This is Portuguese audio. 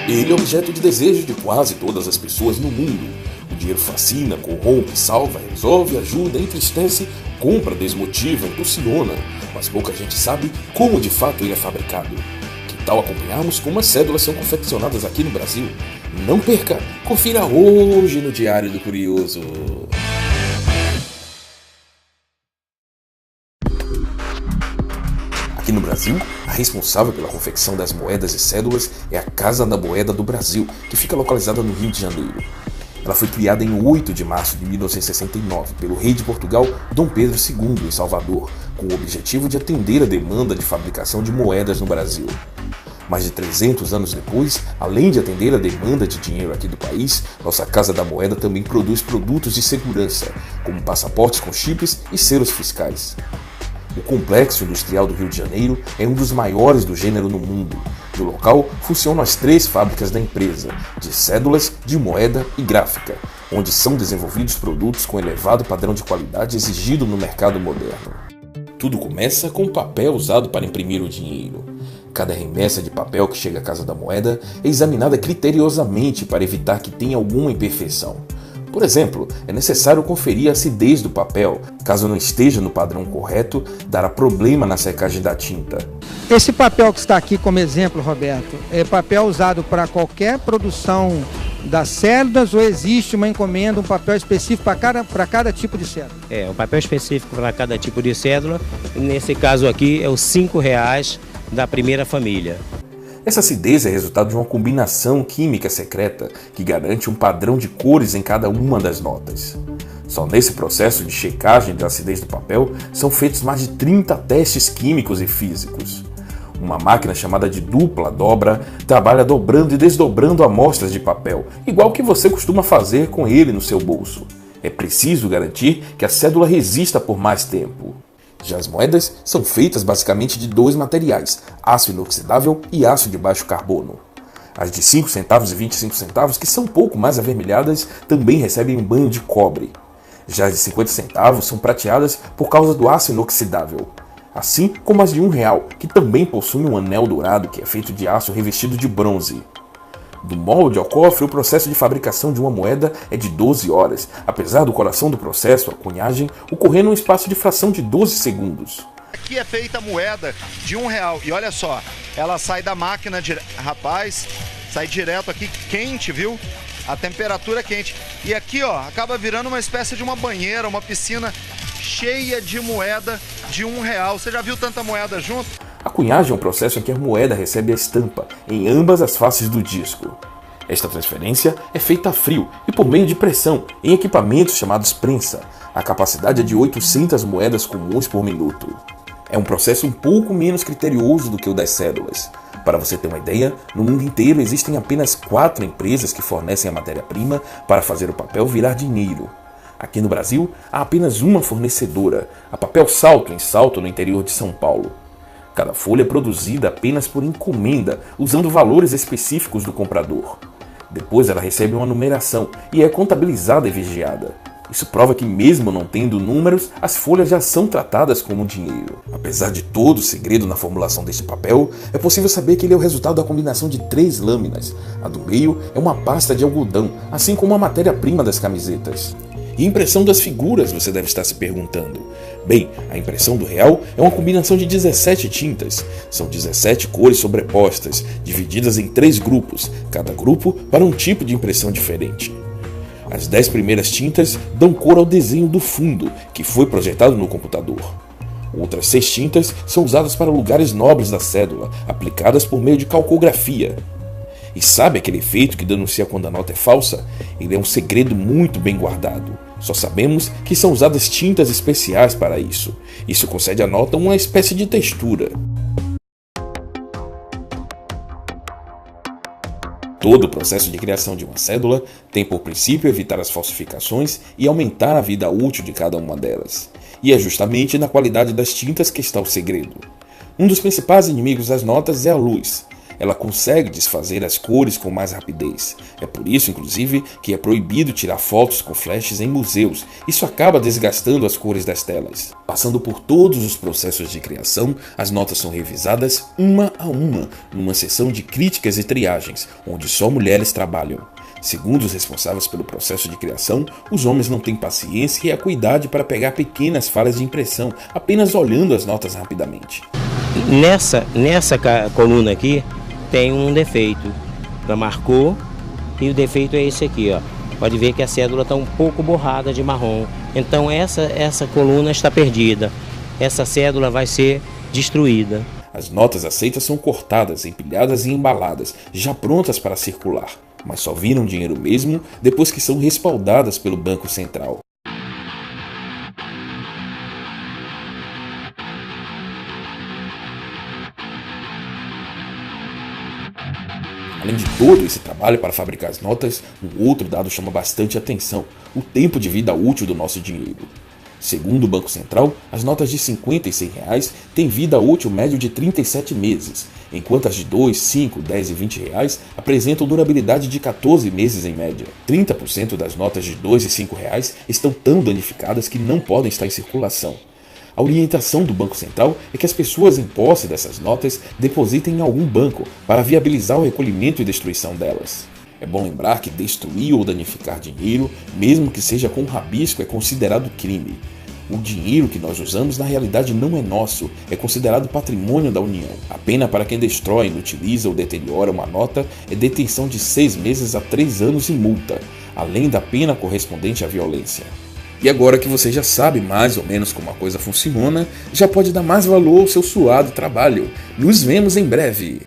Ele é objeto de desejo de quase todas as pessoas no mundo. O dinheiro fascina, corrompe, salva, resolve, ajuda, entristece, compra, desmotiva, impulsiona, mas pouca gente sabe como de fato ele é fabricado. Que tal acompanharmos como as cédulas são confeccionadas aqui no Brasil? Não perca! Confira hoje no Diário do Curioso! Aqui no Brasil, a responsável pela confecção das moedas e cédulas é a Casa da Moeda do Brasil, que fica localizada no Rio de Janeiro. Ela foi criada em 8 de março de 1969 pelo rei de Portugal, Dom Pedro II, em Salvador, com o objetivo de atender a demanda de fabricação de moedas no Brasil. Mais de 300 anos depois, além de atender a demanda de dinheiro aqui do país, nossa Casa da Moeda também produz produtos de segurança, como passaportes com chips e selos fiscais. O Complexo Industrial do Rio de Janeiro é um dos maiores do gênero no mundo. No local funcionam as 3 fábricas da empresa, de cédulas, de moeda e gráfica, onde são desenvolvidos produtos com elevado padrão de qualidade exigido no mercado moderno. Tudo começa com o papel usado para imprimir o dinheiro. Cada remessa de papel que chega à Casa da Moeda é examinada criteriosamente para evitar que tenha alguma imperfeição. Por exemplo, é necessário conferir a acidez do papel. Caso não esteja no padrão correto, dará problema na secagem da tinta. Esse papel que está aqui como exemplo, Roberto, é papel usado para qualquer produção das cédulas ou existe uma encomenda, um papel específico para cada tipo de cédula? Um papel específico para cada tipo de cédula. Nesse caso aqui é os R$5 da primeira família. Essa acidez é resultado de uma combinação química secreta que garante um padrão de cores em cada uma das notas. Só nesse processo de checagem da acidez do papel são feitos mais de 30 testes químicos e físicos. Uma máquina chamada de dupla dobra trabalha dobrando e desdobrando amostras de papel, igual que você costuma fazer com ele no seu bolso. É preciso garantir que a cédula resista por mais tempo. Já as moedas são feitas basicamente de 2 materiais, aço inoxidável e aço de baixo carbono. As de 5 centavos e 25 centavos, que são um pouco mais avermelhadas, também recebem um banho de cobre. Já as de 50 centavos são prateadas por causa do aço inoxidável. Assim como as de R$1, que também possuem um anel dourado que é feito de aço revestido de bronze. Do molde ao cofre, o processo de fabricação de uma moeda é de 12 horas, apesar do coração do processo, a cunhagem, ocorrer num espaço de fração de 12 segundos. Aqui é feita a moeda de R$1 e olha só, ela sai da máquina, rapaz, sai direto aqui quente, viu? A temperatura é quente. E aqui, ó, acaba virando uma espécie de uma banheira, uma piscina cheia de moeda de R$1. Você já viu tanta moeda junto? A cunhagem é um processo em que a moeda recebe a estampa em ambas as faces do disco. Esta transferência é feita a frio e por meio de pressão em equipamentos chamados prensa. A capacidade é de 800 moedas comuns por minuto. É um processo um pouco menos criterioso do que o das cédulas. Para você ter uma ideia, no mundo inteiro existem apenas 4 empresas que fornecem a matéria-prima para fazer o papel virar dinheiro. Aqui no Brasil, há apenas uma fornecedora, a Papel Salto, em Salto, no interior de São Paulo. Cada folha é produzida apenas por encomenda, usando valores específicos do comprador. Depois ela recebe uma numeração e é contabilizada e vigiada. Isso prova que mesmo não tendo números, as folhas já são tratadas como dinheiro. Apesar de todo o segredo na formulação deste papel, é possível saber que ele é o resultado da combinação de 3 lâminas. A do meio é uma pasta de algodão, assim como a matéria-prima das camisetas. E a impressão das figuras, você deve estar se perguntando. Bem, a impressão do real é uma combinação de 17 tintas. São 17 cores sobrepostas, divididas em 3 grupos, cada grupo para um tipo de impressão diferente. As 10 primeiras tintas dão cor ao desenho do fundo, que foi projetado no computador. Outras 6 tintas são usadas para lugares nobres da cédula, aplicadas por meio de calcografia. E sabe aquele efeito que denuncia quando a nota é falsa? Ele é um segredo muito bem guardado. Só sabemos que são usadas tintas especiais para isso. Isso concede à nota uma espécie de textura. Todo o processo de criação de uma cédula tem por princípio evitar as falsificações e aumentar a vida útil de cada uma delas. E é justamente na qualidade das tintas que está o segredo. Um dos principais inimigos das notas é a luz. ela consegue desfazer as cores com mais rapidez. É por isso, inclusive, que é proibido tirar fotos com flashes em museus. Isso acaba desgastando as cores das telas. Passando por todos os processos de criação, as notas são revisadas uma a uma, numa sessão de críticas e triagens, onde só mulheres trabalham. Segundo os responsáveis pelo processo de criação, os homens não têm paciência e acuidade para pegar pequenas falhas de impressão, apenas olhando as notas rapidamente. Nessa coluna aqui tem um defeito. Ela marcou e o defeito é esse aqui, ó. Pode ver que a cédula está um pouco borrada de marrom. Então essa coluna está perdida. Essa cédula vai ser destruída. As notas aceitas são cortadas, empilhadas e embaladas, já prontas para circular, mas só viram dinheiro mesmo depois que são respaldadas pelo Banco Central. Além de todo esse trabalho para fabricar as notas, um outro dado chama bastante atenção: o tempo de vida útil do nosso dinheiro. Segundo o Banco Central, as notas de 50 e 100 reais têm vida útil média de 37 meses, enquanto as de 2, 5, 10 e 20 reais apresentam durabilidade de 14 meses em média. 30% das notas de 2 e 5 reais estão tão danificadas que não podem estar em circulação. A orientação do Banco Central é que as pessoas em posse dessas notas depositem em algum banco para viabilizar o recolhimento e destruição delas. É bom lembrar que destruir ou danificar dinheiro, mesmo que seja com rabisco, é considerado crime. O dinheiro que nós usamos na realidade não é nosso, é considerado patrimônio da União. A pena para quem destrói, inutiliza ou deteriora uma nota é detenção de 6 meses a 3 anos e multa, além da pena correspondente à violência. E agora que você já sabe mais ou menos como a coisa funciona, já pode dar mais valor ao seu suado trabalho. Nos vemos em breve!